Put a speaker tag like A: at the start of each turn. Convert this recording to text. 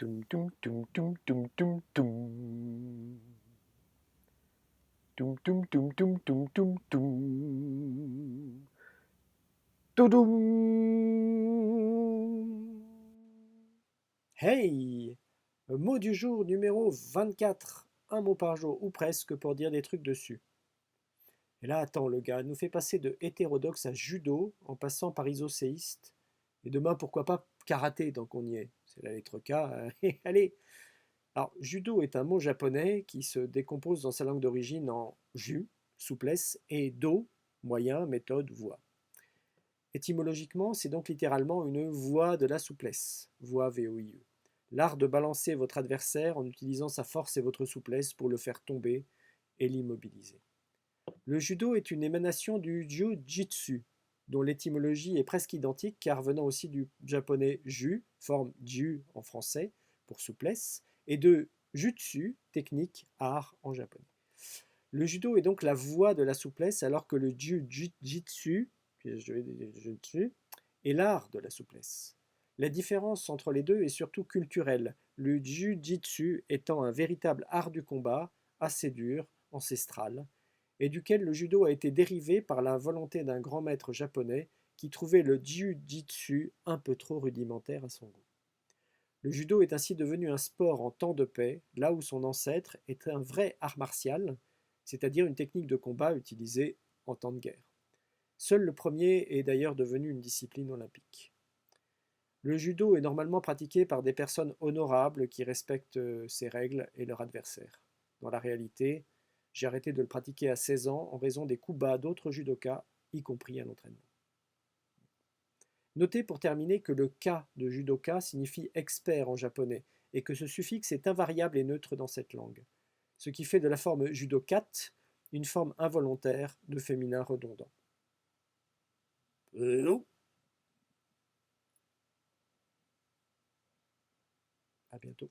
A: Tum tum tum tum tum tum tum. Tum tum tum tum tum tum tum. Toudoum.
B: Hey! Mot du jour numéro 24. Un mot par jour, ou presque, pour dire des trucs dessus. Et là, attends, le gars nous fait passer de hétérodoxe à judo, en passant par isocéiste. Et demain, pourquoi pas karaté, tant qu'on y est. C'est la lettre K. Allez! Alors, judo est un mot japonais qui se décompose dans sa langue d'origine en ju, souplesse, et do, moyen, méthode, voie. Étymologiquement, c'est donc littéralement une voie de la souplesse, voie VOIE. L'art de balancer votre adversaire en utilisant sa force et votre souplesse pour le faire tomber et l'immobiliser. Le judo est une émanation du jiu-jitsu, dont l'étymologie est presque identique car venant aussi du japonais ju, forme ju en français pour souplesse, et de jutsu, technique, art en japonais. Le judo est donc la voie de la souplesse alors que le jiu-jitsu est l'art de la souplesse. La différence entre les deux est surtout culturelle, le jiu-jitsu étant un véritable art du combat, assez dur, ancestral, et duquel le judo a été dérivé par la volonté d'un grand maître japonais qui trouvait le jiu-jitsu un peu trop rudimentaire à son goût. Le judo est ainsi devenu un sport en temps de paix, là où son ancêtre était un vrai art martial, c'est-à-dire une technique de combat utilisée en temps de guerre. Seul le premier est d'ailleurs devenu une discipline olympique. Le judo est normalement pratiqué par des personnes honorables qui respectent ses règles et leur adversaire. Dans la réalité, j'ai arrêté de le pratiquer à 16 ans en raison des coups bas d'autres judokas, y compris à l'entraînement. Notez pour terminer que le ka de judoka signifie expert en japonais et que ce suffixe est invariable et neutre dans cette langue, ce qui fait de la forme judokate une forme involontaire de féminin redondant. À bientôt.